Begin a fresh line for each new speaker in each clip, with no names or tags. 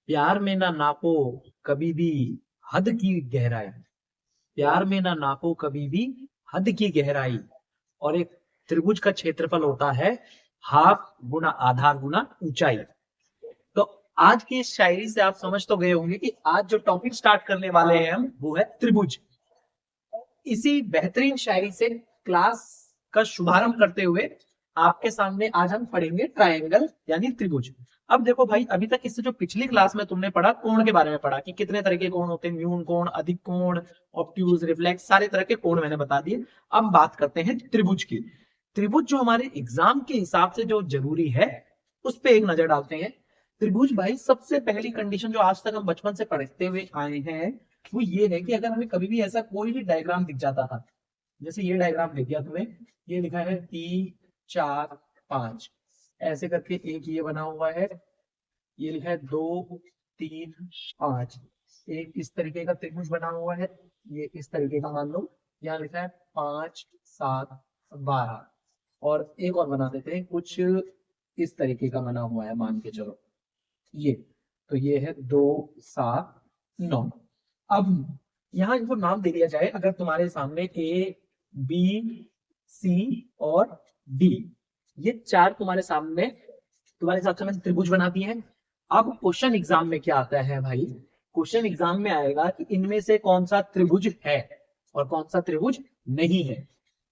प्यार में ना नापो कभी भी हद की गहराई। प्यार में ना नापो कभी भी हद की गहराई। और एक त्रिभुज का क्षेत्रफल होता है हाफ गुना आधार गुना ऊंचाई। तो आज की इस शायरी से आप समझ तो गए होंगे कि आज जो टॉपिक स्टार्ट करने वाले हैं हम वो है त्रिभुज। इसी बेहतरीन शायरी से क्लास का शुभारंभ करते हुए आपके सामने आज हम पढ़ेंगे ट्रायंगल यानी त्रिभुज। अब देखो भाई, अभी तक इससे जो पिछली क्लास में तुमने पढ़ा कोण के बारे में पढ़ा कि कितने तरह के कोण होते हैं, न्यून कोण, अधिक कोण, ऑब्ट्यूज, रिफ्लेक्स, सारे तरह के कोण मैंने बता दिए। अब बात करते हैं त्रिभुज की। त्रिभुज जो हमारे एग्जाम के हिसाब से जो जरूरी है उस पर एक नजर डालते हैं। त्रिभुज भाई, सबसे पहली कंडीशन जो आज तक हम बचपन से पढ़ते हुए आए हैं वो ये है कि अगर हमें कभी भी ऐसा कोई भी डायग्राम दिख जाता था, जैसे ये डायग्राम दिख गया तुम्हें, ये लिखा है 3 4 5, ऐसे करके एक ये बना हुआ है, ये लिखा है 2 3 5, एक इस तरीके का त्रिभुज बना हुआ है, ये इस तरीके का मान लो, यहाँ लिखा है 5 7 12, और एक और बना देते हैं कुछ इस तरीके का बना हुआ है, मान के चलो ये, तो ये है 2 7 9। अब यहाँ इनको नाम दे दिया जाए, अगर तुम्हारे सामने ए बी सी और डी, ये चार तुम्हारे सामने, तुम्हारे हिसाब से मैंने त्रिभुज बना दिए हैं। अब क्वेश्चन एग्जाम में क्या आता है भाई, क्वेश्चन एग्जाम में आएगा कि इनमें से कौन सा त्रिभुज है और कौन सा त्रिभुज नहीं है।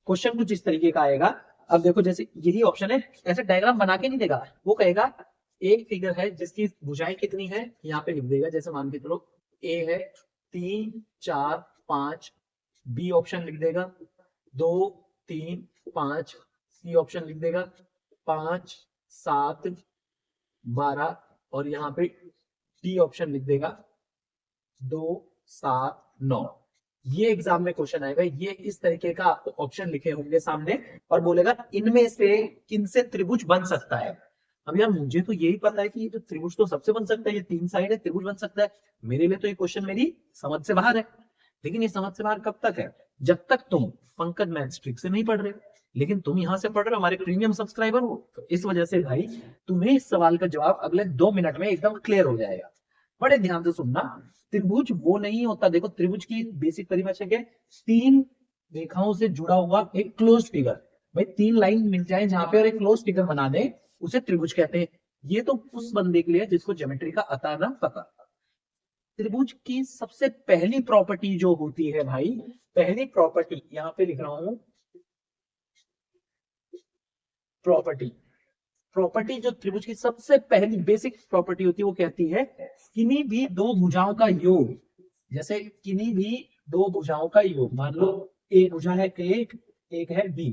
क्वेश्चन कुछ इस तरीके का आएगा। अब देखो, जैसे यही ऑप्शन है, ऐसे डायग्राम बना के नहीं देगा, वो कहेगा एक फिगर है जिसकी भुजाएं कितनी है, यहाँ पे लिख देगा, जैसे मान के चलो ए है 3 4 5, बी ऑप्शन लिख देगा 2 3 5, सी ऑप्शन लिख देगा 5 7 12, और यहाँ पे डी ऑप्शन लिख देगा 2 7 9। ये एग्जाम में क्वेश्चन आएगा, ये इस तरीके का आपको ऑप्शन लिखे होंगे सामने और बोलेगा इनमें से किन से त्रिभुज बन सकता है। अब यार मुझे तो यही पता है कि ये जो त्रिभुज तो सबसे बन सकता है, ये 3 साइड है, त्रिभुज बन सकता है। मेरे लिए तो ये क्वेश्चन मेरी समझ से बाहर है। लेकिन ये समझ से बाहर कब तक है, जब तक तुम पंकज मैथ्स ट्रिक से नहीं पढ़ रहे हो। लेकिन तुम यहाँ से पढ़ रहे हो, हमारे प्रीमियम सब्सक्राइबर हो, तो इस वजह से भाई तुम्हें इस सवाल का जवाब अगले 2 मिनट में एकदम क्लियर हो जाएगा। बड़े ध्यान से सुनना। त्रिभुज वो नहीं होता, देखो त्रिभुज की बेसिक परिभाषा क्या है, 3 रेखाओं से जुड़ा हुआ एक क्लोज फिगर। भाई 3 लाइन मिल जाए जहां पे और एक क्लोज फिगर बना दे, उसे त्रिभुज कहते हैं। ये तो उस बंदे के लिए जिसको ज्योमेट्री का अता ना पता। त्रिभुज की सबसे पहली प्रॉपर्टी जो होती है भाई, पहली प्रॉपर्टी यहाँ पे लिख रहा हूं, प्रॉपर्टी। प्रॉपर्टी जो त्रिभुज की सबसे पहली बेसिक प्रॉपर्टी होती है वो कहती है किन्हीं भी दो भुजाओं का योग, जैसे किन्हीं भी दो भुजाओं का योग, मान लो एक भुजा है एक है बी,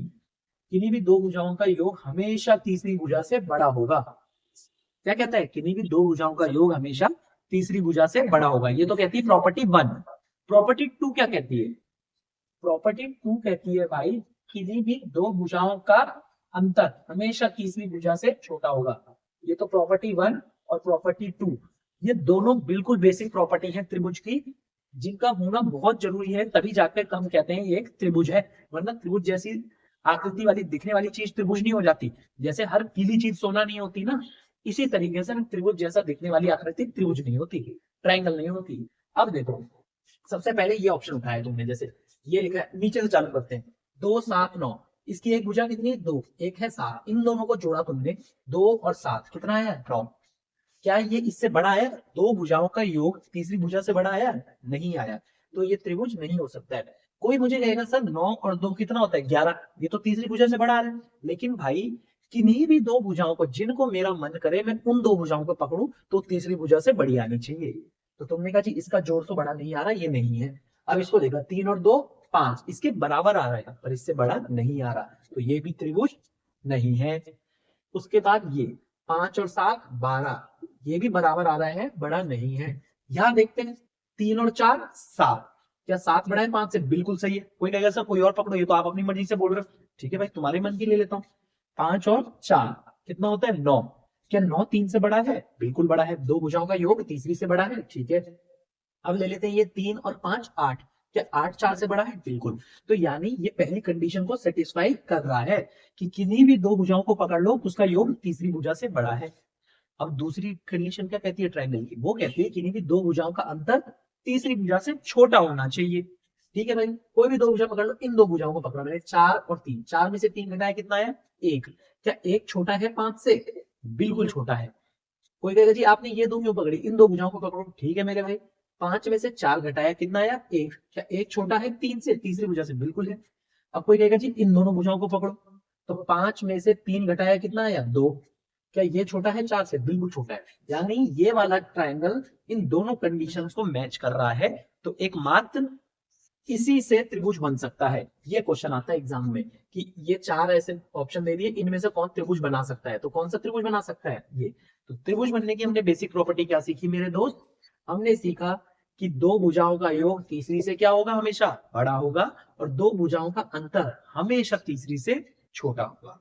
किन्हीं भी दो भुजाओं का योग हमेशा तीसरी भुजा से बड़ा होगा। क्या कहता है, किन्हीं भी दो भुजाओं का योग हमेशा तीसरी भुजा से बड़ा होगा। ये तो कहती है प्रॉपर्टी 1। प्रॉपर्टी 2 क्या कहती है, प्रॉपर्टी 2 कहती है भाई किसी भी दो भुजाओं का अंतर हमेशा तीसरी भुजा से छोटा होगा। ये तो प्रॉपर्टी 1 और प्रॉपर्टी 2, ये दोनों बिल्कुल बेसिक प्रॉपर्टी है त्रिभुज की, जिनका होना बहुत जरूरी है, तभी जाकर हम कहते हैं ये एक त्रिभुज है। वरना त्रिभुज जैसी आकृति वाली दिखने वाली चीज त्रिभुज नहीं हो जाती। जैसे हर पीली चीज सोना नहीं होती ना, इसी तरीके से त्रिभुज जैसा दिखने वाली आकृति त्रिभुज नहीं होती, ट्रायंगल नहीं होती। अब देखो, सबसे पहले ये ऑप्शन उठाया तुमने, जैसे ये लिखा है, नीचे से चालू करते हैं, 2 7 9, इसकी एक भुजा कितनी है 2, एक है 7, इन दोनों को जोड़ा तुमने, 2 और 7 कितना आया 9। क्या ये इससे बड़ा है, दो भुजाओं का योग तीसरी भुजा से बड़ा आया, नहीं आया, तो ये त्रिभुज नहीं हो सकता है। कोई मुझे कहेगा सर 9 और 2 कितना होता है 11, ये तो तीसरी भुजा से बड़ा आ रहा है। लेकिन भाई किन्हीं भी दो भुजाओं को, जिनको मेरा मन करे मैं उन दो भुजाओं को पकड़ूं, तो तीसरी भुजा से बड़ी आनी चाहिए। तो तुमने कहा जी इसका जोड़ तो बड़ा नहीं आ रहा, ये नहीं है। अब इसको देखा, 3 और 2 5, इसके बराबर आ रहा है पर इससे बड़ा नहीं आ रहा, तो ये भी त्रिभुज नहीं है। उसके बाद ये 5 और 7 12, ये भी बराबर आ रहा है, बड़ा नहीं है। यहां देखते हैं 3 और 4 7, क्या 7 बड़ा है 5 से, बिल्कुल सही है। कोई कहेगा सर कोई और पकड़ो, ये तो आप अपनी मर्जी से बोल रहे हो, ठीक है भाई तुम्हारे मन की ले लेता हूँ। 5 और 4 कितना होता है 9, क्या 9 3 से बड़ा है, बिल्कुल बड़ा है, दो भुजाओं का योग तीसरी से बड़ा है, ठीक है। अब ले लेते हैं ये 3 और 5 8, क्या 8 4 से बड़ा है, बिल्कुल। तो यानी ये पहली कंडीशन को सेटिस्फाई कर रहा है कि किन्हीं भी दो भुजाओं को पकड़ लो उसका योग तीसरी भुजा से बड़ा है। अब दूसरी कंडीशन क्या कहती है ट्रायंगल की, वो कहती है किन्हीं भी दो भुजाओं का अंतर तीसरी भुजा से छोटा होना चाहिए। ठीक है भाई, कोई भी दो भुजा पकड़ लो, इन दो भुजाओं को पकड़ो, मैंने 4 और 3, 4 में से 3 घटाया कितना है 1। क्या 1 छोटा है 5 से? बिल्कुल छोटा है। कोई कहेगा जी आपने ये दो क्यों पकड़ी, इन दो भुजाओं को पकड़ो। ठीक है मेरे भाई, 5 में से 4 घटाया कितना आया 1। क्या 1 छोटा है 3 से? तीसरी भुजा से बिल्कुल है। अब कोई कहेगा जी इन दोनों भुजाओं को पकड़ो, तो 5 में से 3 घटाया कितना आया 2। क्या ये छोटा है 4 से? बिल्कुल छोटा है। यानी ये वाला ट्रायंगल इन दोनों कंडीशंस को मैच कर रहा है, तो एकमात्र इसी से त्रिभुज बन सकता है। ये क्वेश्चन आता है एग्जाम में कि ये 4 ऐसे ऑप्शन दे दिए, इनमें से कौन त्रिभुज बना सकता है, तो कौन सा त्रिभुज बना सकता है ये। तो त्रिभुज बनने की हमने बेसिक प्रॉपर्टी क्या सीखी मेरे दोस्त, हमने सीखा कि दो भुजाओं का योग तीसरी से क्या होगा, हमेशा बड़ा होगा, और दो भुजाओं का अंतर हमेशा तीसरी से छोटा होगा।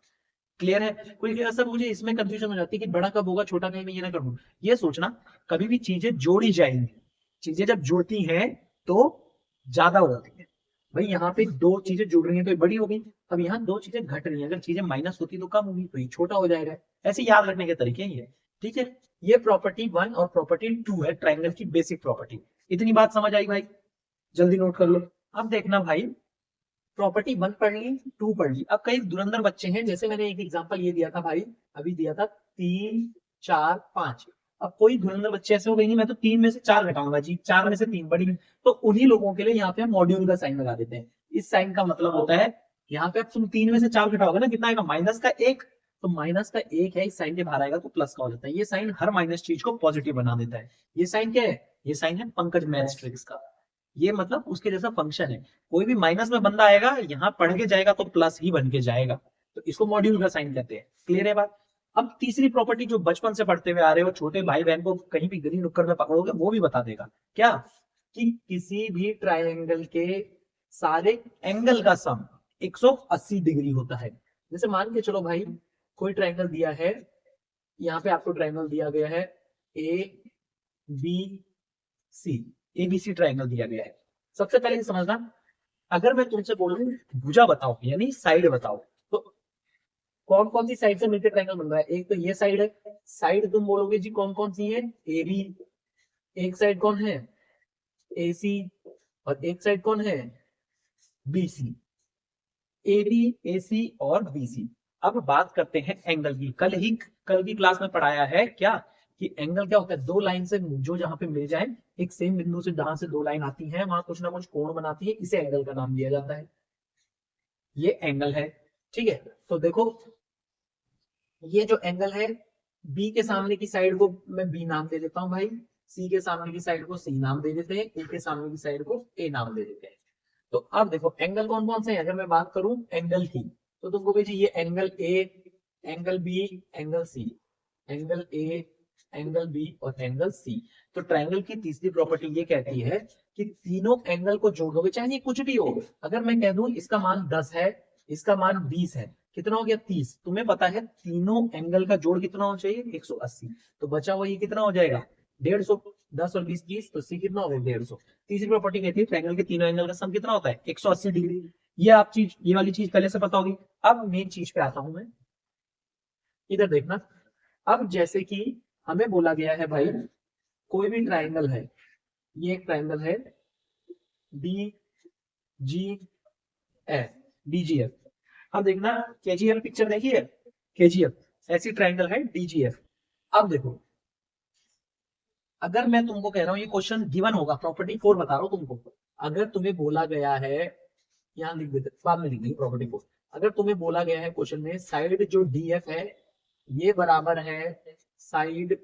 क्लियर है? कोई कहेगा सर मुझे इसमें कंफ्यूजन हो जाती है कि बड़ा कब होगा छोटा कहीं मैं ये ना करूँ। ये सोचना कभी भी चीजें जोड़ी जाएंगी, चीजें जब जुड़ती हैं तो ज्यादा होती है। भाई यहाँ पे दो चीजें जुड़ रही हैं तो ये बड़ी हो गई, अब यहाँ दो चीजें घट रही हैं, अगर चीजें माइनस होती तो कम होगी, तो ये छोटा हो जाएगा। ऐसे याद रखने के तरीके ही है। ठीक है, ये प्रॉपर्टी 1 और प्रॉपर्टी 2 है ट्राइंगल की बेसिक प्रॉपर्टी। इतनी बात समझ आई भाई? जल्दी नोट कर लो। अब देखना भाई, प्रॉपर्टी 1 पढ़ ली, 2 पढ़ ली। अब कई धुरंधर बच्चे हैं, जैसे मैंने एक एग्जांपल ये दिया था भाई, अभी दिया था 3 4 5। अब कोई धुरंधर बच्चे ऐसे हो गए नहीं मैं तो 3 में से 4 घटाऊंगा जी, 4 में से 3 बड़ी, तो उन्हीं लोगों के लिए यहाँ पे हम मॉड्यूल का साइन लगा देते हैं। इस साइन का मतलब होता है यहाँ पे अब तुम 3 में से 4 घटाओगे ना, कितना आएगा माइनस का 1, तो माइनस का 1 है, इस साइन के बाहर आएगा तो प्लस का हो जाता है। ये साइन हर माइनस चीज को पॉजिटिव बना देता है। ये साइन क्या है? ये साइन है पंकज मैथ्स ट्रिक्स का। ये मतलब उसके जैसा फंक्शन है, कोई भी माइनस में बंदा आएगा यहाँ पढ़ के जाएगा तो प्लस ही बन के जाएगा, तो इसको मॉड्यूल का साइन कहते हैं। क्लियर है बात? अब तीसरी प्रॉपर्टी जो बचपन से पढ़ते हुए आ रहे हो, छोटे भाई बहन को कहीं भी गली नुक्कड़ में पकड़ोगे वो भी बता देगा क्या, कि किसी भी ट्रायंगल के सारे एंगल का सम 180 डिग्री होता है। जैसे मान के चलो भाई, कोई ट्रायंगल दिया है, यहाँ पे आपको ट्रायंगल दिया गया है A B C, ABC triangle दिया गया है। सबसे पहले समझना, अगर मैं तुमसे बोलूं भुजा बताओ यानी साइड बताओ, तो कौन कौन सी साइड से मिलकर ट्रायंगल बन रहा है। एक तो ये साइड है, साइड तुम बोलोगे जी कौन कौन सी है, ए बी। एक साइड कौन है, ए सी। और एक साइड कौन है, बी सी। ए बी, ए सी और बी सी। अब बात करते हैं एंगल की। कल की क्लास में पढ़ाया है क्या, कि एंगल क्या होता है, दो लाइन से जो जहां पे मिल जाए, एक सेम बिंदु से जहां से दो लाइन आती है वहां कुछ ना कुछ कोण बनाती है, इसे एंगल का नाम दिया जाता है। ये एंगल है। ठीक है, तो देखो ये जो एंगल है, बी के सामने की साइड को मैं बी नाम दे देता हूं भाई, सी के सामने की साइड को सी नाम दे देते हैं, ए के सामने की साइड को ए नाम दे देते हैं। तो अब देखो एंगल कौन कौन से हैं, अगर मैं बात करूं एंगल की, तो तुमको भाई ये angle A, angle B, angle C, angle A, angle B और एंगल सी। तो ट्रायंगल की तीसरी प्रॉपर्टी ये कहती है कि तीनों एंगल को जोड़ दोगे, चाहे ये कुछ भी हो। अगर मैं कह दूं इसका मान 10 है, इसका मान 20 है, कितना हो गया 30। तुम्हें पता है तीनों एंगल का जोड़ कितना होना चाहिए 180, तो बचा हुआ ये कितना हो जाएगा 150। 10 और 20 30, तो सी कितना हो गया 150। तीसरी प्रॉपर्टी कहती है ट्रायंगल के तीनों एंगल का सम कितना होता है 180 डिग्री। ये आप चीज, ये वाली चीज पहले से पता होगी। अब मेन चीज पे आता हूं मैं, इधर देखना। अब जैसे कि हमें बोला गया है भाई, कोई भी ट्रायंगल है, ये एक ट्रायंगल है डी जी एफ, डीजीएफ। अब देखना केजीएफ पिक्चर देखी है, केजीएफ ऐसी ट्रायंगल है डीजीएफ। अब देखो, अगर मैं तुमको कह रहा हूं ये क्वेश्चन गिवन होगा, प्रॉपर्टी 4 बता रहा हूं तुमको, अगर तुम्हें बोला गया है, यहाँ लिख देते बाद में लिख देंगे प्रॉपर्टी 4। अगर तुम्हें बोला गया है क्वेश्चन में साइड जो डीएफ है ये बराबर है साइड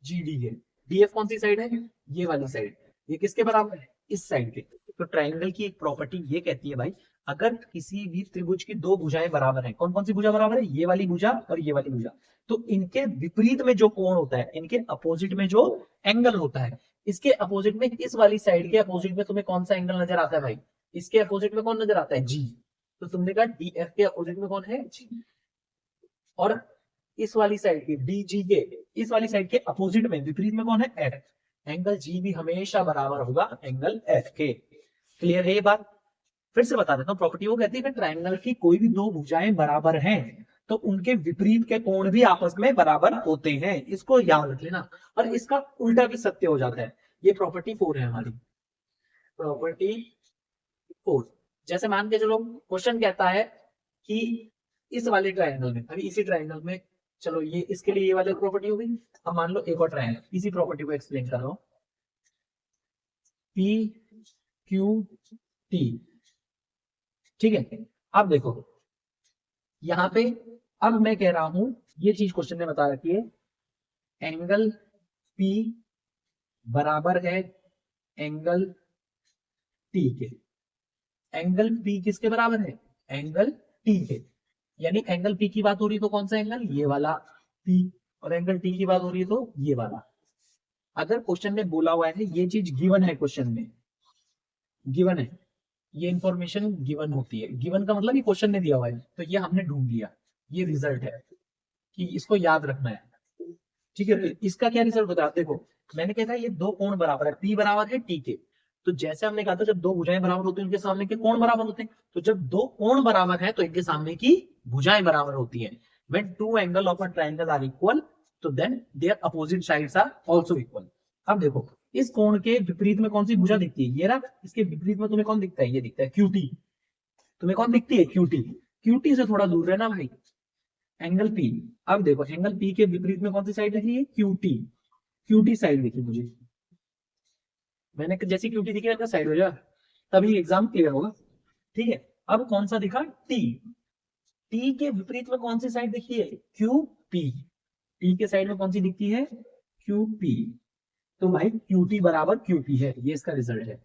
जी डी है। डीएफ कौन सी साइड है, ये वाली साइड। ये किसके बराबर है, इस साइड के। तो ट्रायंगल की एक प्रॉपर्टी ये कहती है भाई, अगर किसी भी त्रिभुज की दो भुजाएं बराबर हैं, कौन कौन सी भुजा बराबर है, ये वाली भुजा और ये वाली भुजा, तो इनके विपरीत में जो कोण होता है, इनके अपोजिट में जो एंगल होता है, इसके अपोजिट में, इस वाली साइड के अपोजिट में तुम्हें कौन सा एंगल नजर आता है भाई, इसके अपोजिट में कौन नजर आता है, जी। तो तुमने कहा डीएफ के अपोजिट में कौन है, जी। और इस वाली साइड के डीजी के, इस वाली साइड के अपोजिट में विपरीत में कौन है, एफ। एंगल जी भी हमेशा बराबर होगा एंगल एफ के। क्लियर है ये बात? फिर से बता देता हूँ प्रॉपर्टी वो कहती है कि ट्रायंगल की कोई भी दो भुजाएं बराबर हैं तो उनके विपरीत के कोण भी आपस में बराबर होते हैं, इसको याद रख लेना। और इसका उल्टा भी सत्य हो जाता है। ये प्रॉपर्टी 4 है हमारी, प्रॉपर्टी 4। जैसे मान के चलो क्वेश्चन कहता है कि इस वाले ट्रायंगल में, अभी इसी ट्रायंगल में, चलो ये इसके लिए ये वाली प्रॉपर्टी हो गई। अब मान लो एक और ट्रायंगल, इसी प्रॉपर्टी को एक्सप्लेन कर रहा हूं, पी क्यू टी, ठीक है। अब देखो यहाँ पे, अब मैं कह रहा हूं, ये चीज क्वेश्चन ने बता रखी है, एंगल P बराबर है एंगल T के। एंगल P किसके बराबर है? एंगल T के। यानी एंगल P की बात हो रही है तो कौन सा एंगल? ये वाला P। और एंगल T की बात हो रही है तो ये वाला। अगर क्वेश्चन में बोला हुआ है, ये चीज गिवन है, क्वेश्चन में गिवन है, ये इंफॉर्मेशन गिवन होती है। गिवन का मतलब ये क्वेश्चन ने दिया हुआ है, तो ये हमने ढूंढ लिया, ये रिजल्ट है कि इसको याद रखना है, ठीक है। तो इसका क्या रिजल्ट बता, देखो मैंने कहा था ये दो कोण बराबर है, P बराबर है T के। तो जैसे हमने कहा था जब दो भुजाएं बराबर होती हैं उनके सामने के कोण बराबर होते हैं, तो जब दो कोण बराबर है तो इनके सामने की भुजाएं बराबर होती हैं। When two angle of a triangle are equal, तो then their opposite sides are also equal। अब देखो इस कोण के विपरीत में कौन सी भुजा दिखती है? ये रहा। इसके विपरीत में तुम्हें कौन दिखता है? ये दिखता है QT। तुम्हें कौन दिखती है? QT। QT से थोड़ा दूर रहना भाई, एंगल P। अब देखो एंगल P के विपरीत में कौन सी साइड दिखी है? QT। QT साइड दिखी मुझे, मैंने जैसी QT दिखी ना साइड हो जा, तभी एग्जाम क्लियर होगा, ठीक है। अब कौन सा दिखा? T। T के विपरीत में कौन सी साइड दिखी है? QP। T के साइड में कौन सी दिखती है? QP। तो भाई QT बराबर QP है, ये इसका रिजल्ट है।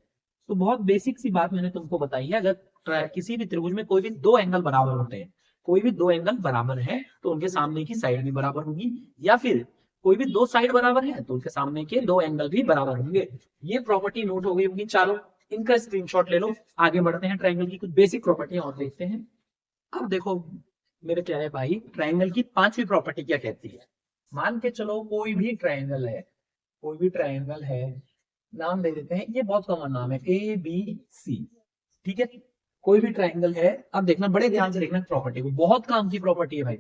तो बहुत बेसिक सी बात मैंने तुमको बताई है। अगर किसी भी त्रिभुज में कोई भी दो एंगल बराबर होते हैं, कोई भी दो एंगल बराबर है तो उनके सामने की साइड भी बराबर होगी, या फिर कोई भी दो साइड बराबर है तो उनके सामने के दो एंगल भी बराबर होंगे। ये प्रॉपर्टी नोट हो गई होगी चारों, इनका स्क्रीनशॉट ले लो। आगे बढ़ते हैं, ट्रायंगल की कुछ बेसिक प्रॉपर्टियां और देखते हैं। अब देखो मेरे प्यारे भाई, ट्रायंगल की पांचवी प्रॉपर्टी क्या कहती है। मान के चलो कोई भी ट्रायंगल है, कोई भी ट्रायंगल है, नाम दे देते हैं, ये बहुत कॉमन नाम है ABC, ठीक है। कोई भी ट्रायंगल है, अब देखना बड़े ध्यान से देखना प्रॉपर्टी को, बहुत काम की प्रॉपर्टी है भाई।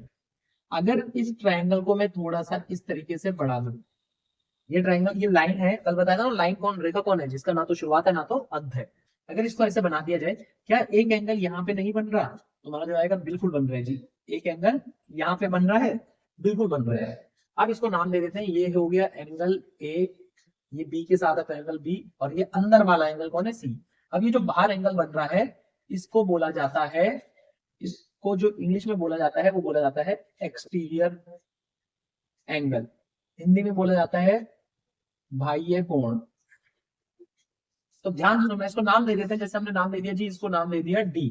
अगर इस ट्रायंगल को मैं थोड़ा सा इस तरीके से बढ़ा दूं, ये ट्रायंगल, ये लाइन है, कल बताया था ना लाइन कौन, रेखा कौन है जिसका ना तो शुरुआत है ना तो अंत है। अगर इसको ऐसे बना दिया जाए, क्या एक एंगल यहाँ पे नहीं बन रहा? तुम्हारा जो आएगा बिल्कुल बन रहा है जी, एक एंगल यहाँ पे बन रहा है, बिल्कुल बन रहा है। अब इसको नाम दे देते हैं, ये हो गया एंगल A, ये B के साथ है एंगल B, और ये अंदर वाला एंगल कौन है? C। अब ये जो बाहर एंगल बन रहा है, इसको बोला जाता है, इसको जो इंग्लिश में बोला जाता है वो बोला जाता है एक्सटीरियर एंगल, हिंदी में बोला जाता है बाह्य कोण। तो ध्यान सुनो, मैं इसको नाम दे देते हैं, जैसे हमने नाम दे दिया जी, इसको नाम दे दिया D,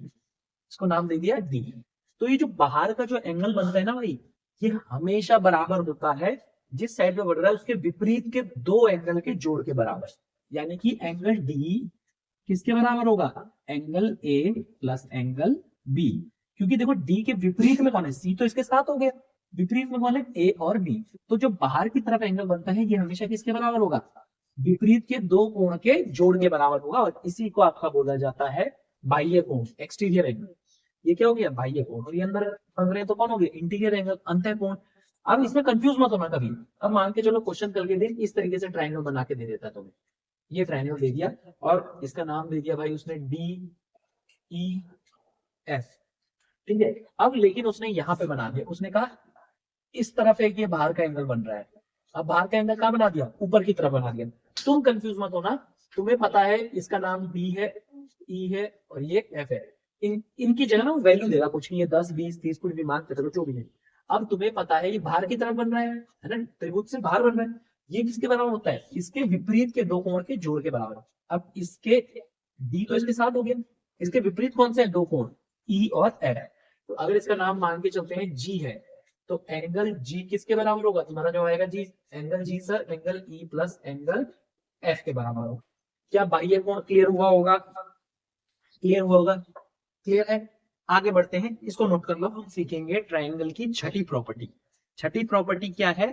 इसको नाम दे दिया D। तो ये जो बाहर का जो एंगल बनता है ना भाई, ये हमेशा बराबर होता है जिस साइड पे बढ़ रहा है उसके विपरीत के दो एंगल के जोड़ के बराबर। यानी कि एंगल D किसके बराबर होगा? Angle A plus angle B। क्योंकि देखो D के विपरीत में कौन है? C तो इसके साथ हो गया, विपरीत में कौन है? A और B। तो जो बाहर की तरफ एंगल बनता है ये हमेशा किसके बराबर होगा? विपरीत के दो कोण के जोड़ के बराबर होगा, और इसी को आपका बोला जाता है बाह्य कोण, एक्सटीरियर एंगल। ये क्या हो गया? बाह्य कोण। और ये अंदर बन रहे तो कौन हो गया? इंटीरियर एंगल, अंतः कोण। अब इसमें कंफ्यूज मत होना कभी। अब मान के चलो क्वेश्चन करके दे, इस तरीके से ट्रायंगल बना के दे देता है तुम्हें, ये ट्रायंगल दे दिया और इसका नाम दे दिया भाई उसने DEF, ठीक है। अब लेकिन उसने यहाँ पे बना दिया, उसने कहा इस तरफ एक ये बाहर का एंगल बन रहा है। अब बाहर का एंगल कहाँ बना दिया? ऊपर की तरफ बना दिया। तुम कंफ्यूज मत होना, तुम्हें पता है इसका नाम B है, E है और ये F है। इनकी जगह ना वैल्यू देगा कुछ नहीं, ये 10 20 30 कुछ भी मान के चलो, जो भी है। अब तुम्हें पता है ये बाहर की तरफ बन रहा है ना, त्रिभुज से बाहर बन रहा है। ये किसके बराबर होता है? इसके विपरीत के दो कोण के जोड़ के बराबर। अब इसके D तो इसके साथ हो गया, इसके विपरीत कौन से है? दो कोण E और F। तो अगर इसका नाम मान के चलते हैं G है, तो एंगल G किसके बराबर होगा? तुम्हारा जो आएगा जी, angle G sir angle E plus angle F के बराबर होगा। क्या बाह्य कोण क्लियर हुआ होगा? क्लियर हुआ होगा, क्लियर है। आगे बढ़ते हैं, इसको नोट कर लो। हम सीखेंगे ट्रायंगल की छठी प्रॉपर्टी। छठी प्रॉपर्टी क्या है,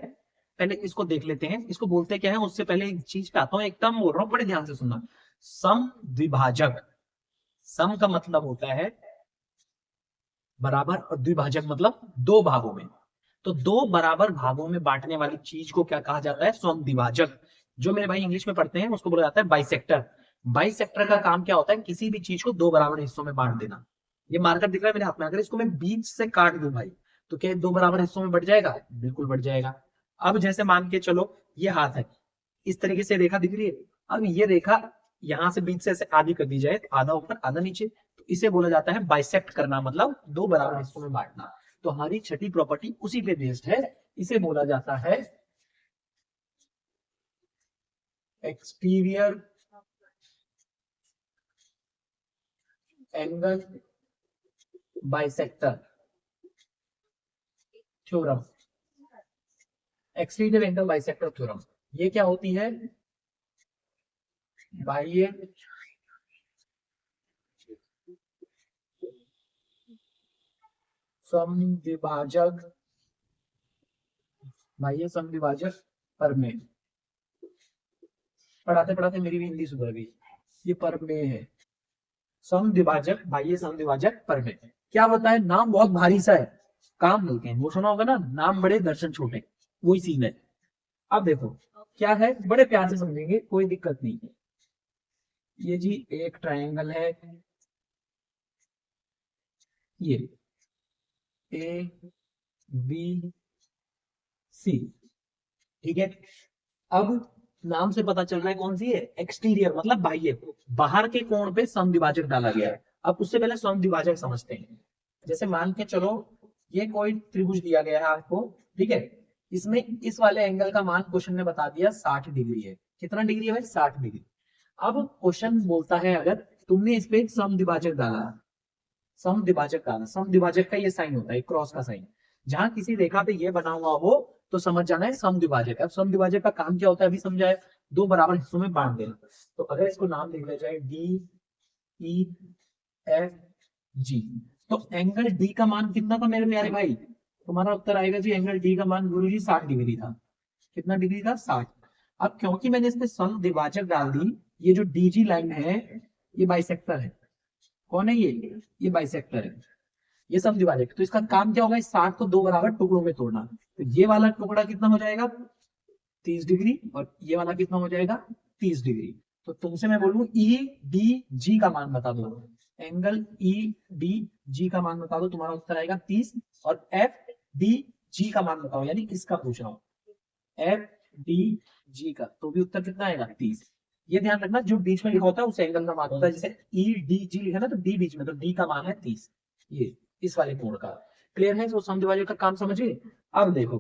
पहले इसको देख लेते हैं। इसको बोलते क्या है, उससे पहले एक चीज पे आता हूँ, एक टर्म बोल रहा हूँ, बड़े ध्यान से सुनना। सम द्विभाजक। सम का मतलब होता है बराबर और द्विभाजक मतलब दो भागों में। तो दो बराबर भागों में बांटने वाली चीज को क्या कहा जाता है? समद्विभाजक। जो मेरे भाई इंग्लिश में पढ़ते हैं उसको बोला जाता है बाइसेक्टर। बाइसेक्टर का काम क्या होता है? किसी भी चीज को दो बराबर हिस्सों में बांट देना। ये मार्कर दिख रहा है मेरे हाथ में, अगर इसको मैं बीच से काट दूं भाई, तो क्या दो बराबर हिस्सों में बढ़ जाएगा? बिल्कुल बढ़ जाएगा। अब जैसे मान के चलो ये हाथ है, इस तरीके से रेखा दिख रही है। अब ये रेखा यहां से बीच से ऐसे आधी कर दी जाए, तो आधा ऊपर आधा नीचे, तो इसे बोला जाता है बाइसेक्ट करना, मतलब दो बराबर हिस्सों में बांटना। तो हमारी छठी प्रॉपर्टी उसी पे बेस्ड है, इसे बोला जाता है exterior angle bisector theorem. Exterior angle bisector theorem, ये क्या होती है? बाह्य समद्विभाजक, बाह्य समद्विभाजक प्रमेय। पढ़ाते पढ़ाते मेरी भी हिंदी सुधर गई। ये प्रमेय है, समद्विभाजक, बाह्य समद्विभाजक प्रमेय। क्या होता है? नाम बहुत भारी सा है, काम मिलते हैं, वो सुना होगा ना, नाम बड़े दर्शन छोटे, वही सीन है। अब देखो क्या है, बड़े प्यार से समझेंगे, कोई दिक्कत नहीं है। ये जी एक ट्रायंगल है, ये ए बी सी, ठीक है। अब नाम से पता चल रहा है कौन सी है? एक्सटीरियर मतलब बाह्य, बाहर के कोण पे समद्विभाजक डाला गया है। अब उससे पहले समद्विभाजक समझते हैं। जैसे मान के चलो ये कोई त्रिभुज दिया गया है आपको, ठीक है। इसमें इस वाले एंगल का मान क्वेश्चन ने बता दिया 60 डिग्री है। कितना डिग्री है भाई? 60 डिग्री। अब क्वेश्चन बोलता है अगर तुमने इस पे समद्विभाजक डाला, समद्विभाजक डाला, समद्विभाजक का ये साइन होता है क्रॉस का साइन, जहां किसी रेखा पे ये बना हुआ हो तो समझ जाना है समद्विभाजक। अब समद्विभाजक का काम क्या होता है अभी समझाया, दो बराबर हिस्सों में बांट देना। तो अगर इसको नाम लिख लिया जाए डी ई एफ जी, तो एंगल डी का मान कितना था मेरे प्यारे भाई? तुम्हारा उत्तर आएगा जी, एंगल डी का मान गुरुजी 60 डिग्री था। कितना डिग्री था? 60। अब क्योंकि मैंने इस पे समद्विभाजक डाल दी, ये जो डीजी लाइन है ये बाइसेक्टर है। कौन है ये बाइसेक्टर है, ये समद्विभाजक। तो इसका काम क्या होगा? इस 60 को दो बराबर टुकड़ों में तोड़ना। तो ये वाला टुकड़ा कितना हो जाएगा? 30 डिग्री, और ये वाला कितना हो जाएगा? 30 डिग्री। तो तुमसे मैं बोलूं ई डी जी का मान बता दो, एंगल ई डी जी का मान बता दो, तुम्हारा उत्तर आएगा 30। और एफ डी जी का मान बताओ, यानी इसका पूछ रहा हूँ, एफ डी जी का, तो भी उत्तर कितना आएगा? 30। ये ध्यान रखना, जो बीच में लिखा होता है उस एंगल का मान होता है। जैसे ई डी जी लिखा ना, तो डी बीच में, तो डी का मान है 30, ये इस वाले कोण का। क्लियर है? तो समद्विभाजक का काम समझिए। अब देखो,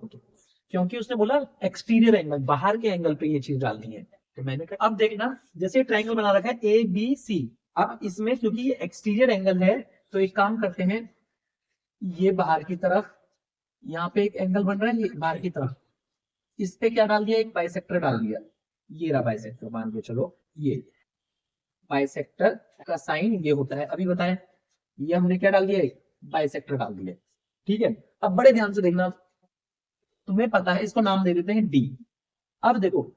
क्योंकि उसने बोला एक्सटीरियर एंगल, बाहर के एंगल पे ये चीज डालनी है, तो मैंने कहा अब देखना, जैसे ट्रायंगल बना रखा है ए बी सी। अब इसमें क्योंकि ये एक्सटीरियर एंगल है, तो एक काम करते हैं, ये बाहर की तरफ, यहाँ पे एक एंगल बन रहा है, ये बाहर की तरफ, इस पे क्या डाल दिया? एक बाइसेक्टर डाल दिया। ये रहा बाइसेक्टर, मान के चलो ये बाइसेक्टर का साइन ये होता है। अभी बताया, ये हमने क्या डाल दिया? एक बाइसेक्टर डाल दिया, ठीक है। अब बड़े ध्यान से देखना, तुम्हें पता है, इसको नाम दे देते हैं डी। अब देखो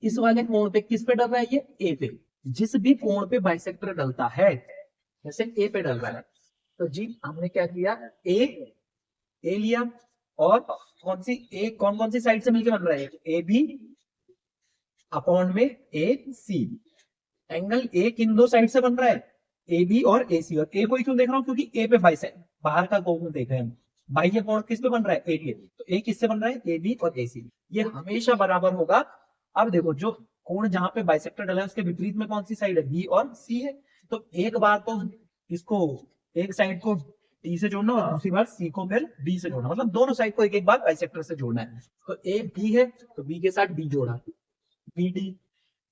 इस वाले कोण पे किस पे डल रहा है? ये ए पे। जिस भी कोण पे बाइसेक्टर डलता है, जैसे ए पे डल रहा है, तो जी हमने क्या किया? ए लिया, और कौन सी ए, कौन कौन सी साइड से मिलकर बन रहा है? ए बी अपॉन में ए सी। एंगल ए किन दो साइड से बन रहा है? ए बी और ए सी। और ए को क्यों देख रहा हूँ? क्योंकि ए पे बाइसेक्ट, बाहर का कोण देख रहे हैं। बाह्य कोण किस पे बन रहा है? A B. तो ए किससे बन रहा है? ए बी और ए सी, ये हमेशा बराबर होगा। अब देखो जो कोण जहां पे बाइसेक्टर डला है उसके विपरीत में कौन सी साइड है? बी और सी है। तो एक बार तो इसको, एक साइड को डी से जोड़ना, और दूसरी बार सी को फिर डी से जोड़ना, मतलब दोनों साइड को एक एक बार बाइसेक्टर से जोड़ना है। तो ए बी है, तो बी के साथ डी जोड़ा, बी डी,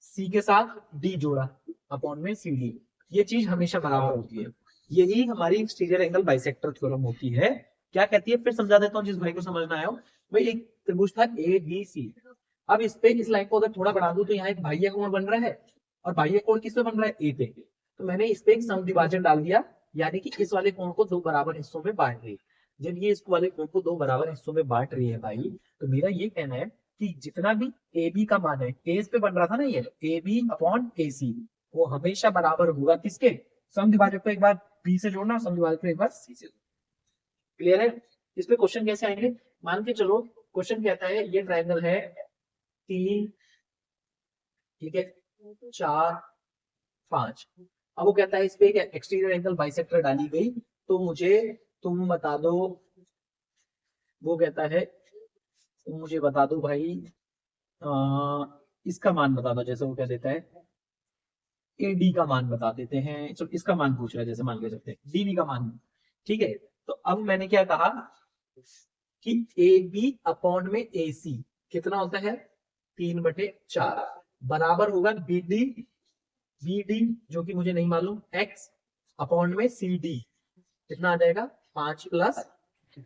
सी के साथ डी जोड़ा, अपॉन में सी डी। ये चीज हमेशा बराबर होती है। यही हमारी एक्सटीरियर एंगल बाइसेक्टर थ्योरम होती है। क्या कहती है? फिर समझा देता हूँ जिस भाई को समझना आया हो। भाई एक त्रिभुज था ए बी सी। अब इस पे, इस लाइन को अगर थोड़ा बढ़ा दूं, तो यहाँ एक बाह्य कोण बन रहा है, और बाह्य कोण किस पे बन रहा है? ए पे। तो मैंने इस पे एक समद्विभाजक डाल दिया, यानी कि इस वाले कोण को दो बराबर हिस्सों में बांट रही है। जब ये इस वाले कोण को दो बराबर हिस्सों में बांट रही है भाई, तो मेरा ये कहना है कि जितना भी ए बी का मान है, ए पे बन रहा था ना ये, ए बी अपॉन ए सी, वो हमेशा बराबर होगा किसके? समद्विभाजक को एक बार बी से जोड़ना, समद्विभाजक को एक बार सी से। क्लियर है? इस पे क्वेश्चन कैसे आएंगे, मान के चलो क्वेश्चन कहता है ये ट्रायंगल है 3, ठीक है, 4, 5। अब वो कहता है इस पे एक एक्सटीरियर एंगल बाइसेक्टर डाली गई, तो मुझे तुम बता दो, वो कहता है तुम मुझे बता दो भाई, इसका मान बता दो, जैसे वो क्या देता है एडी का मान बता देते हैं, तो इसका मान पूछ रहा है, जैसे मान के चलते हैं डीबी का मान, ठीक है। तो अब मैंने क्या कहा कि ए बी अपॉन में ए सी कितना होता है 3/4 बराबर होगा बी डी जो कि मुझे नहीं मालूम x अपॉन में सी डी कितना आ जाएगा 5 +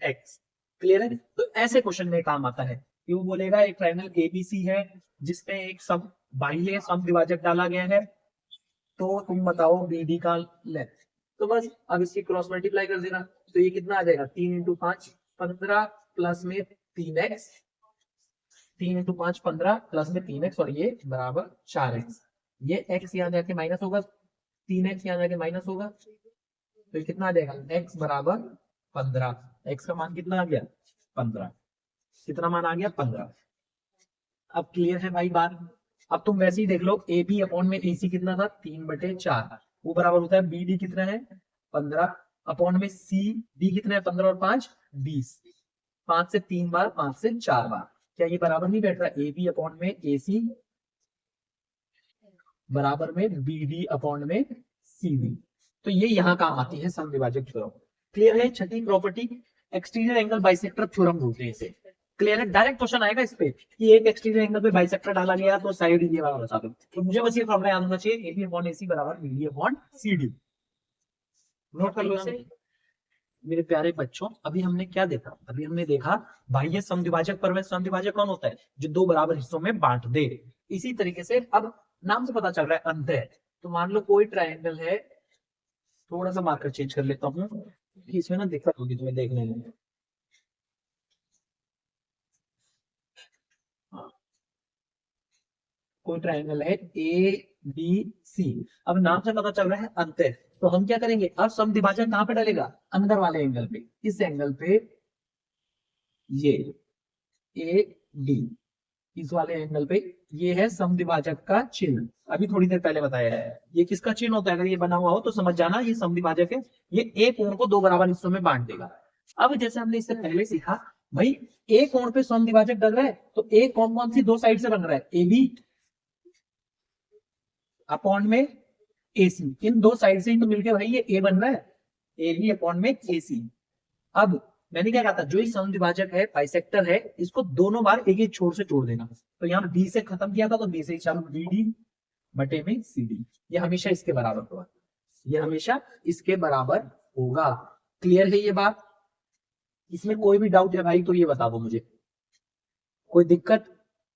x। क्लियर है? तो ऐसे क्वेश्चन में काम आता है, क्यों बोलेगा एक ट्रायंगल एबीसी है जिसपे एक सम बाह्य समद्विभाजक डाला गया है, तो तुम बताओ बीडी का लेंथ। तो बस अब इसकी क्रॉस मल्टीप्लाई कर देना, तो ये कितना आ जाएगा 3 × 5 15 प्लस में 3x, 3 × 5 15 प्लस में 3x और ये बराबर 4x। ये x यहाँ जाके माइनस होगा, 3x यहाँ जाके माइनस होगा, तो कितना आ जाएगा x बराबर 15। x का मान कितना आ गया 15, कितना मान आ गया 15। अब क्लियर है भाई बात? अब तुम वैसे ही देख लो ए बी अपॉन में ए सी कितना था 3/4, वो बराबर होता है बी डी कितना है 15 अपॉन में सी डी कितना है 15 और 5 20, 5 से 3 बार 5 से 4 बार, क्या ये बराबर नहीं बैठ रहा ए बी अपॉन में ए सी बराबर में बी डी अपॉन में सी डी। तो ये यहाँ काम आती है समद्विभाजक थ्योरम। क्लियर है? छठी property exterior angle bisector theorem बोलते हैं इसे। क्लियर है? डायरेक्ट क्वेश्चन आएगा इस पे कि एक एक्सटीरियर एंगल पे बाइसेक्टर डाला गया तो साइड ये वाला बता दो, तो मुझे बस ये फॉर्मूला याद होना चाहिए एबी अपॉन एसी बराबर बीडी अपॉन सीडी। नोट कर लो इसे मेरे प्यारे बच्चों। अभी हमने क्या देखा, अभी हमने देखा बाह्य समद्विभाजक परवलय समद्विभाजक कौन होता है जो दो बराबर हिस्सों में बांट दे। इसी तरीके से अब नाम से पता चल रहा है अंतः, तो मान लो कोई ट्रायंगल है, थोड़ा सा मार्कर चेंज कर लेता हूँ, इसमें ना दिक्कत होगी तुम्हें देखने में। कोई ट्रायंगल है ए बी सी, अब नाम से पता चल रहा है अंतः, तो हम क्या करेंगे अब समद्विभाजक कहां पे डालेगा अंदर वाले एंगल पे, इस एंगल पे ये ए डी, इस वाले एंगल पे ये है समद्विभाजक का चिन्ह। अभी थोड़ी देर पहले बताया है ये किसका चिन्ह होता है, अगर ये बना हुआ हो तो समझ जाना ये समद्विभाजक है, ये एक कोण को दो बराबर हिस्सों में बांट देगा। अब जैसे हमने इससे पहले सीखा भाई एक कोण पे समद्विभाजक डल रहा है, तो एक कोण कौन सी दो साइड से बन रहा है ए बी अपॉन में AC, इन दो साइड से ही तो मिलके भाई ये A बन रहा है, AB अपॉन में AC। अब मैंने क्या कहा था जो ये समद्विभाजक है बाइसेक्टर है इसको दोनों बार एक एक छोर से जोड़ देना, तो यहाँ B से खत्म किया था तो B से चालू BD बटे में CD, ये हमेशा इसके बराबर होगा, ये हमेशा इसके बराबर होगा। क्लियर है ये बात? इसमें कोई भी डाउट है भाई तो ये बता दो मुझे, कोई दिक्कत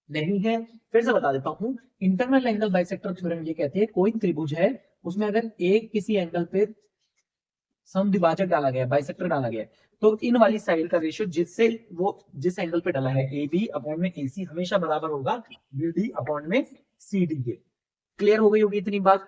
नहीं है? फिर से बता देता हूं इंटरनल एंगल बाइसेक्टर थ्योरम ये कहती है कोई त्रिभुज है उसमें अगर एक किसी एंगल पे समद्विभाजक डाला गया बाइसेक्टर डाला गया तो इन वाली साइड का रेशियो जिससे वो जिस एंगल पे डाला है ए बी अपॉन में ए सी हमेशा बराबर होगा बी डी अपॉन में सी डी के। क्लियर हो गई होगी इतनी बात?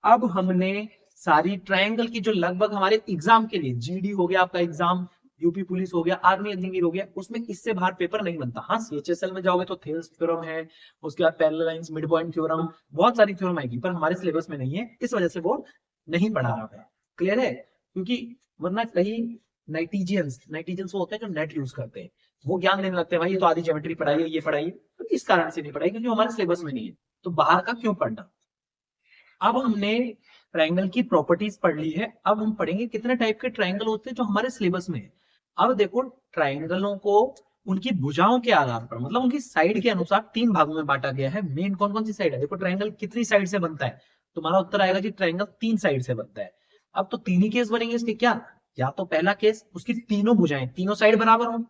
अब हमने सारी ट्रायंगल की जो लगभग हमारे एग्जाम के लिए जीडी हो गया आपका एग्जाम, यूपी पुलिस हो गया, आर्मी अग्निवीर हो गया, उसमें इससे बाहर पेपर नहीं बनता। हाँ सीएचएसएल में जाओगे तो थेल्स थ्योरम है, उसके बाद parallel lines mid point theorem, बहुत सारी थ्योरम आएगी, पर हमारे सिलेबस में नहीं है, इस वजह से वो नहीं पढ़ा रहा है। क्लियर है? क्योंकि वरना कहीं नाइटिजियंस वो होते हैं जो नेट यूज करते हैं, वो ज्ञान देने लगते हैं भाई ये तो आधी ज्योमेट्री पढ़ाई ये पढ़ाई, तो इस कारण से नहीं पढ़ाई क्योंकि हमारे सिलेबस में नहीं है, तो बाहर का क्यों पढ़ना। अब हमने ट्रायंगल की प्रॉपर्टीज पढ़ ली है, अब हम पढ़ेंगे कितने टाइप के ट्रायंगल होते हैं जो हमारे सिलेबस में है। अब देखो ट्रायंगलों को उनकी भुजाओं के आधार पर मतलब उनकी साइड के अनुसार तीन भागों में बांटा गया है। मेन कौन कौन सी साइड है, देखो ट्रायंगल कितनी साइड से बनता है, तुम्हारा उत्तर आएगा कि ट्रायंगल 3 साइड से बनता है। अब तो तीन ही केस बनेंगे इसके, क्या या तो पहला केस उसकी तीनों भुजाएं तीनों साइड बराबर हो,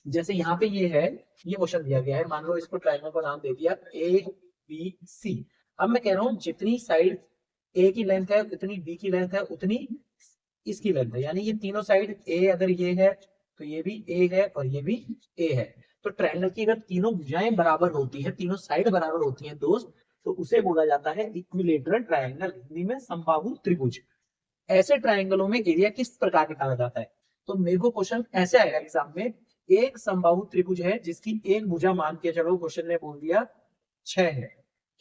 जैसे यहाँ पे ये है, ये क्वेश्चन दिया गया है, मान लो इसको ट्रायंगल का नाम दे दिया ए बी सी। अब मैं कह रहा हूँ जितनी साइड ए की लेंथ है उतनी बी की लेंथ है उतनी इसकी लेंथ है, यानी ये तीनों साइड ए अगर ये है तो ये भी ए है और ये भी ए है। तो ट्रायंगल की अगर तीनों भुजाएं बराबर होती है, तीनों साइड बराबर होती हैं दोस्त, तो उसे बोला जाता है इक्विलेटरल ट्रायंगल, हिंदी में समबाहु त्रिभुज। ऐसे ट्रायंगलों में एरिया किस प्रकार निकाला जाता है, तो मेरे को क्वेश्चन ऐसे आएगा एग्जाम में, एक समबाहु त्रिभुज है जिसकी एक भुजा मान के चलो, क्वेश्चन ने बोल दिया 6 है,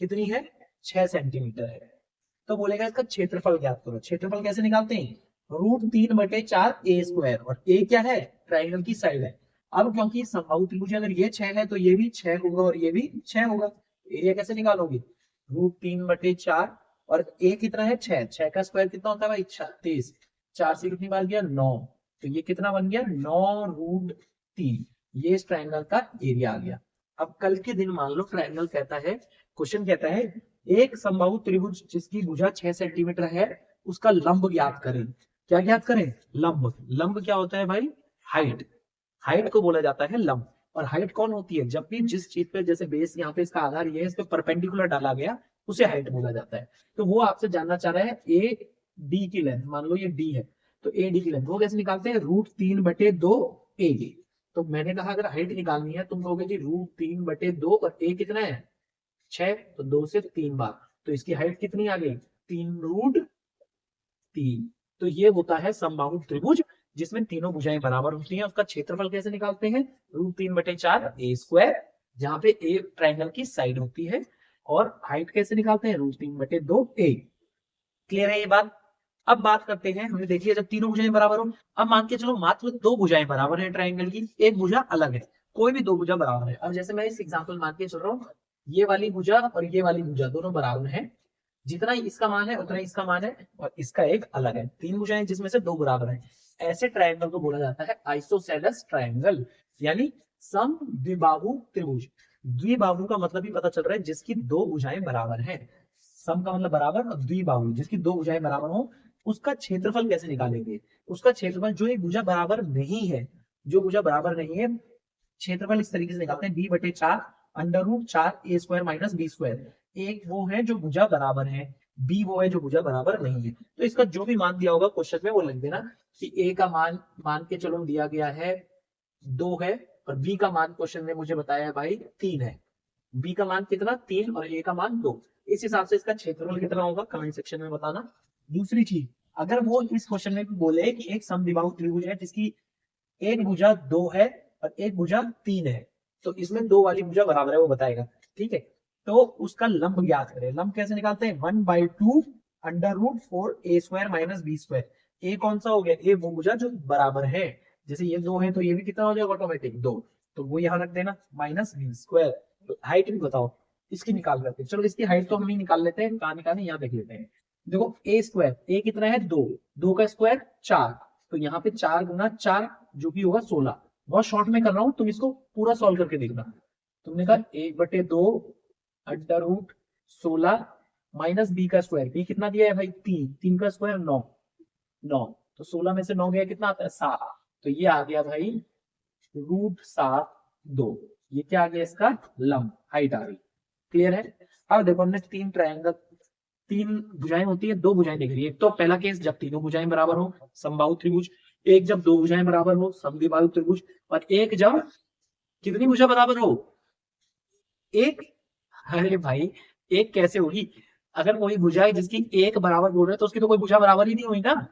कितनी है 6 सेंटीमीटर है, तो बोलेगा इसका क्षेत्रफल ज्ञात करो। क्षेत्रफल कैसे निकालते हैं, √3/4 a स्क्वायर, और a क्या है, ट्राइंगल की साइड है। अब क्योंकि समबाहु त्रिभुज अगर ये 6 है तो ये भी 6 होगा और ये भी 6 होगा, एरिया कैसे निकालोगे, √3/4 और a कितना है 6, 6 का स्क्वायर कितना होता है भाई 36, 4 से कितनी बार गया 9, तो ये कितना बन गया 9√3, ये इस ट्राइंगल का एरिया आ गया। अब कल के दिन मान लो ट्राइंगल कहता है, क्वेश्चन कहता है एक समबाहु त्रिभुज जिसकी भुजा 6 सेंटीमीटर है उसका लंब ज्ञात करें। क्या ज्ञात करें, लंब। लंब क्या होता है भाई, हाइट, हाइट को बोला जाता है लंब। और हाइट कौन होती है, जब भी जिस चीज पे, जैसे बेस यहाँ पे इसका आधार ये है, इस पे परपेंडिकुलर डाला गया उसे हाइट बोला जाता है। तो वो आपसे जानना चाह रहा है ए डी की लेंथ, मान लो ये डी है तो ए डी की लेंथ वो कैसे निकालते हैं, √3/2 ए। तो मैंने कहा अगर हाइट निकालनी है तुम कहोगे जी √3/2 और ए कितना है 6, तो 2 से 3 बार, तो इसकी हाइट कितनी आ गई 3√3। तो ये होता है समबाहु त्रिभुज जिसमें तीनों भुजाएं बराबर होती हैं। उसका क्षेत्रफल कैसे निकालते हैं, √3/4 a स्क्वायर, जहां पे a ट्राइंगल की साइड होती है, और हाइट कैसे निकालते हैं √3/2 a। क्लियर है ये बात। अब बात करते हैं, हमने देखी है जब तीनों भुजाएं बराबर हो, अब मान के चलो मात्र दो भुजाएं बराबर है ट्राइंगल की, एक भुजा अलग है, कोई भी दो भुजा बराबर है। अब जैसे मैं इस एग्जांपल मान के चल रहा हूँ, ये वाली भुजा और ये वाली भुजा दोनों बराबर है, जितना इसका मान है उतना इसका मान है, और इसका एक अलग है, तीन भुजाएं जिसमें से दो बराबर है। ऐसे ट्राइंगल को बोला जाता है आइसोसेलेस ट्राइंगल, यानी समद्विबाहु त्रिभुज। द्विबाहु का मतलब ही पता चल रहा है जिसकी दो भुजाएं बराबर हैं, सम का मतलब बराबर, और द्विबाहु जिसकी दो भुजाएं बराबर हो। उसका क्षेत्रफल कैसे निकालेंगे, उसका क्षेत्रफल जो एक भुजा बराबर नहीं है, जो भुजा बराबर नहीं है, क्षेत्रफल इस तरीके से निकालते हैं b/4 √4 a square minus b square. एक वो है जो भुजा बराबर है, b वो है जो भुजा बराबर नहीं है। तो इसका जो भी मान दिया होगा क्वेश्चन में वो लिख देना कि a का मान मान के चलो दिया गया है 2 है, और b का मान क्वेश्चन ने मुझे बताया है भाई 3 है, b का मान कितना 3 और a का मान 2। इस हिसाब से इसका क्षेत्रफल कितना होगा कमेंट सेक्शन में बताना। दूसरी चीज, अगर वो इस क्वेश्चन में भी बोले कि एक समद्विबाहु त्रिभुज है जिसकी एक भुजा 2 है और एक भुजा 3 है, तो इसमें दो वाली भुजा बराबर है वो बताएगा, ठीक है। तो उसका लंब ज्ञात करें। लंब कैसे निकालते हैं, 1/2 √4 a square minus b square. ए कौन सा हो गया, ए वो भुजा जो बराबर है, जैसे ये 2 है तो ये भी कितना हो जाएगा ऑटोमेटिक 2, तो वो यहाँ रख देना माइनस b स्क्वायर। तो हाइट भी बताओ इसकी निकाल लेते हैं, चलो इसकी हाइट तो हम ही निकाल लेते हैं, कहाँ निकालें यहाँ देख लेते हैं। देखो ए स्क्वायर, ए कितना है 2, 2 का स्क्वायर 4, तो यहाँ पे 4 गुना 4 जो कि होगा 16। बहुत शॉर्ट में कर रहा हूँ, तुम इसको पूरा सॉल्व करके देखना। तुमने कहा 1/2 √16 माइनस बी का स्क्वायर, बी कितना दिया है भाई 3, 3 का स्क्वायर 9, 9 तो 16 में से 9 गया कितना आता है 7, तो ये आ गया भाई √7.2। ये क्या आ गया इसका लंब, हाइट आ गई। क्लियर है। अब देखो हमने तीन ट्रायंगल, तीन भुजाएं होती है, दो भुजाएं दिख रही है। एक तो पहला केस जब तीनों भुजाएं बराबर हो समबाहु त्रिभुज, एक जब दो भुजाएं बराबर हो समद्विबाहु त्रिभुज, और एक जब कितनी भुजा बराबर हो, एक। अरे भाई एक कैसे होगी, अगर कोई भुजा है जिसकी एक बराबर बोल रहे हैं तो उसकी तो कोई भुजा बराबर ही नहीं हुई ना।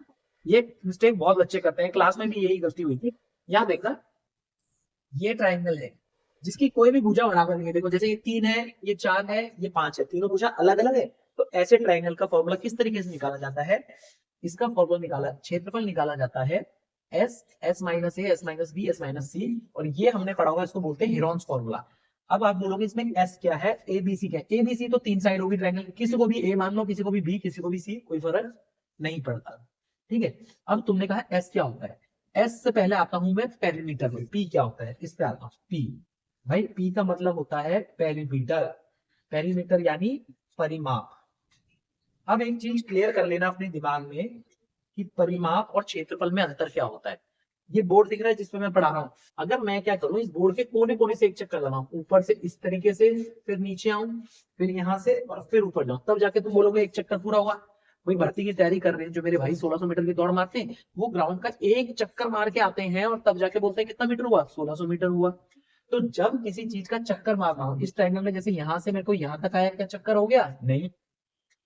ये मिस्टेक बहुत बच्चे करते हैं, क्लास में भी यही गलती हुई थी। यहाँ देखना ये ट्राइंगल है जिसकी कोई भी भुजा बराबर नहीं है, देखो जैसे ये 3 है, ये 4 है, ये 5 है, तीनों भुजा अलग अलग है। तो ऐसे ट्राइंगल का फॉर्मूला किस तरीके से निकाला जाता है, इसका फॉर्मूला निकाला, क्षेत्रफल निकाला जाता है S, S minus A, S minus B, S minus C, और ये हमने पढ़ा होगा, इसको बोलते हैं हेरॉन्स फॉर्मूला। अब आप बोलोगे इसमें एस क्या है, ए बी सी क्या है। ए बी सी तो तीन साइड होगी ट्राइंगल, किसी को भी ए मान लो, किसी को भी बी, किसी को भी सी, कोई फर्क नहीं पड़ता, ठीक है। अब तुमने कहा एस क्या होता है, एस से पहले आता हूं मैं पेरीमीटर में, पी क्या होता है इस पे आता हूं। पी भाई पी का मतलब होता है पेरीमीटर, पेरीमीटर यानी परिमाप। अब एक चीज क्लियर कर लेना अपने दिमाग में कि परिमाप और क्षेत्रफल में अंतर क्या होता है। ये बोर्ड दिख रहा है जिसपे मैं पढ़ा रहा हूँ, अगर मैं क्या करूँ इस बोर्ड के कोने कोने से एक चक्कर लगाऊं, ऊपर से इस तरीके से, फिर नीचे आऊं, फिर यहाँ से और फिर ऊपर जाऊं, तब जाके तुम बोलोगे एक चक्कर पूरा हुआ। वही भर्ती की तैयारी कर रहे हैं जो मेरे भाई 1600 मीटर की दौड़ मारते हैं, वो ग्राउंड का एक चक्कर मार के आते हैं और तब जाके बोलते हैं कितना मीटर हुआ, 1600 मीटर हुआ। तो जब किसी चीज का चक्कर मार रहा हूँ इस ट्रायंगल में, जैसे यहाँ से मेरे को यहाँ तक आया, क्या चक्कर हो गया, नहीं।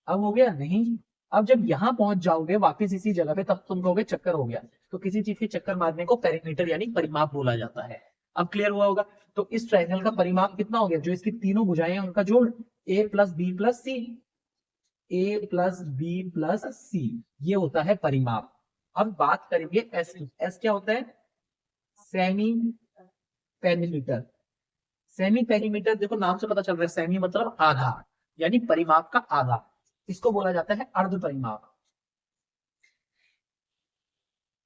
अब हो गया नहीं, अब जब यहाँ पहुंच जाओगे वापस इसी जगह पे, तब तुम कहोगे चक्कर हो गया। तो किसी चीज के चक्कर मारने को पेरीमीटर यानी परिमाप बोला जाता है। अब क्लियर हुआ होगा। तो इस ट्रायंगल का परिमाप कितना हो गया, जो इसकी तीनों भुजाएं हैं उनका जोड़, ए प्लस बी प्लस सी, ए प्लस बी प्लस सी, ये होता है परिमाप। अब बात करेंगे एस की। एस क्या होता है, सेमी पेरीमीटर। सेमी पेरीमीटर देखो नाम से पता चल रहा है, सेमी मतलब आधा, यानी परिमाप का आधा, इसको बोला जाता है अर्ध परिमाप।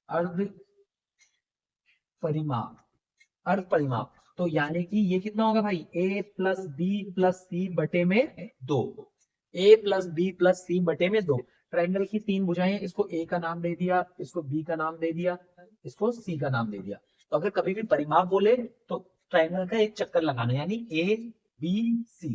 अर्ध परिमाप, अर्ध परिमाप। तो यानी कि ये कितना होगा भाई, a प्लस बी प्लस सी बटे में 2, a प्लस बी प्लस सी बटे में 2। ट्रायंगल की तीन भुजाएं, इसको a का नाम दे दिया, इसको b का नाम दे दिया, इसको c का नाम दे दिया। तो अगर कभी भी परिमाप बोले तो ट्रायंगल का एक चक्कर लगाना, यानी a b c,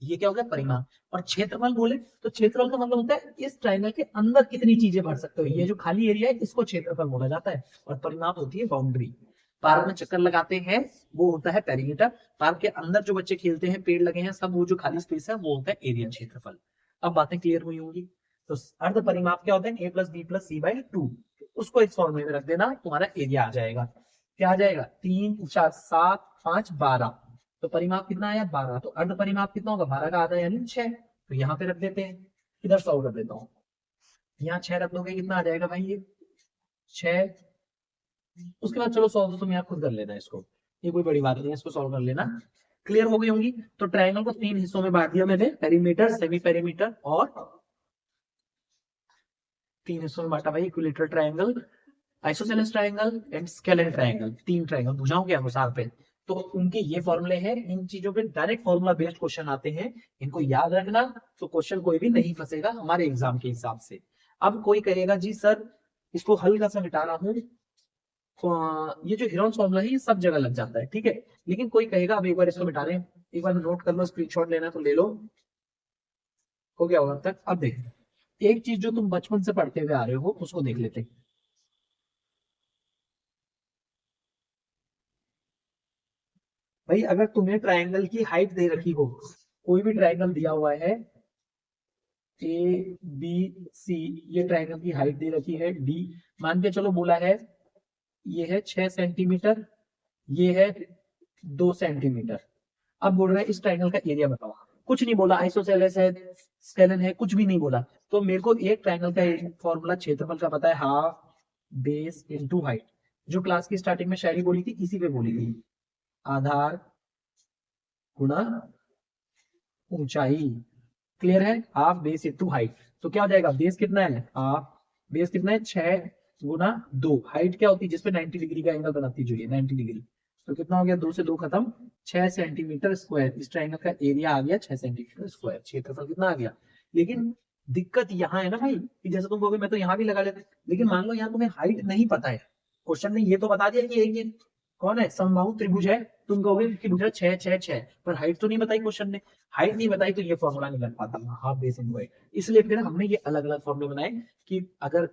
ये क्या होगा परिमाप। और क्षेत्रफल बोले तो क्षेत्रफल का मतलब होता है इस ट्रायंगल के अंदर कितनी चीजें भर सकते हो, ये जो खाली एरिया है इसको क्षेत्रफल बोला जाता है। और परिमाप होती है बाउंड्री। पार्क में चक्कर लगाते हैं वो होता है पेरीमीटर, पार्क के अंदर जो बच्चे खेलते हैं, पेड़ लगे हैं सब, वो जो खाली स्पेस है वो होता है एरिया, क्षेत्रफल। अब बातें क्लियर हुई होंगी। तो अर्ध परिमाप क्या होता है, a plus B plus C by 2, उसको इस फॉर्मूले में रख देना, तुम्हारा एरिया आ जाएगा। क्या आ जाएगा, 3 4 7 5 12। तो परिमाप कितना आया 12, तो अर्ध परिमाप कितना होगा, 12 का आधा यानी 6। तो यहाँ पे रख देते हैं, इधर सॉल्व कर देता हूँ। यहाँ 6 रख दोगे, कितना आ जाएगा भाई ये 6। उसके बाद चलो सॉल्व तो तुम यहाँ खुद कर लेना इसको, ये कोई बड़ी बात नहीं है, इसको सॉल्व कर लेना। क्लियर हो गई होंगी। तो ट्रायंगल को 3 हिस्सों में बांट दिया मैंने, पेरीमीटर, सेमी पेरीमीटर और 3 हिस्सों में बांटा भाई, equilateral triangle, isosceles triangle and scalene triangle. 3 triangle भुजाओं के अनुसार पे। तो उनके ये फॉर्मूले हैं, इन चीजों पे डायरेक्ट फॉर्मूला बेस्ड क्वेश्चन आते हैं, इनको याद रखना। तो क्वेश्चन कोई भी नहीं फंसेगा हमारे एग्जाम के हिसाब से। अब कोई कहेगा जी सर इसको हल्का सा मिटा रहा हूँ, ये जो हेरोन फॉर्मूला है ये सब जगह लग जाता है, ठीक है। लेकिन कोई कहेगा अब एक बार इसको मिटा लें, एक बार नोट कर लो, स्क्रीनशॉट लेना तो ले लो, हो गया होगा अब तक। अब देख, एक चीज जो तुम बचपन से पढ़ते हुए आ रहे हो उसको देख लेते हैं। भाई अगर तुम्हें ट्रायंगल की हाइट दे रखी हो, कोई भी ट्रायंगल दिया हुआ है ए बी सी, ये ट्रायंगल की हाइट दे रखी है डी, मान के चलो बोला है ये है 6 सेंटीमीटर, ये है 2 सेंटीमीटर। अब बोल रहा है इस ट्रायंगल का एरिया बताओ, कुछ नहीं बोला, आइसोसेलेस है, स्केलेन है, कुछ भी नहीं बोला। तो मेरे को एक ट्रायंगल का फॉर्मूला क्षेत्रफल का पता है, हाफ बेस इनटू हाइट। जो क्लास की स्टार्टिंग में शायरी बोली थी इसी पे बोली थी, आधार गुणा ऊंचाई। क्लियर है, हाफ बेस इनटू हाइट। तो क्या हो जाएगा, बेस कितना है हाफ, बेस कितना है 6 गुना 2, हाइट क्या होती है जिसपे 90 डिग्री का एंगल बनाती जो है 90 डिग्री। तो कितना हो गया, 2 से 2 खत्म, 6 सेंटीमीटर स्क्वायर। इस ट्रायंगल का एरिया आ गया 6 सेंटीमीटर स्क्वायर, क्षेत्रफल कितना आ गया। लेकिन दिक्कत यहाँ है ना भाई, कि जैसे तुम कहोगे मैं तो यहाँ भी लगा लेते, लेकिन मान लो यहाँ तुम्हें हाइट नहीं पता है, क्वेश्चन ने ये तो बता दिया कि ये कौन है, समबाहु त्रिभुज है, तुम कहोगे कि भुजा 6 6 6, पर हाइट तो नहीं बताई क्वेश्चन ने, हाइट नहीं बताई तो ये फॉर्मूला नहीं लग पाता हाफ बेस इनटू हाइट। इसलिए फिर हमने ये अलग अलग फॉर्मूले बनाए कि अगर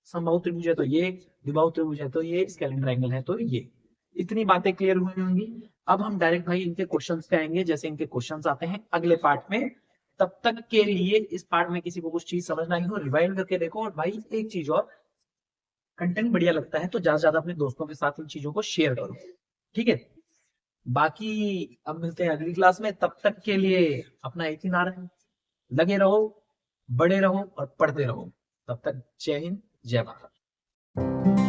समबाहु त्रिभुज है तो ये, द्विबाहु त्रिभुज है तो ये, स्केलिन ट्रायंगल है तो ये। इतनी बातें क्लियर हुई होंगी। अब हम डायरेक्ट भाई इनके क्वेश्चंस पे आएंगे, जैसे इनके क्वेश्चंस आते हैं अगले पार्ट में। तब तक के लिए इस पार्ट में किसी को कुछ चीज समझ नहीं हो, रिवाइंड करके देखो। और भाई एक चीज और, कंटेंट बढ़िया लगता है तो ज्यादा से ज्यादा अपने दोस्तों के साथ इन चीजों को शेयर करो, ठीक है। बाकी अब मिलते हैं अगली क्लास में, तब तक के लिए अपना एक ही नारा है, लगे रहो, बड़े रहो और पढ़ते रहो। तब तक जय हिंद, जय भारत।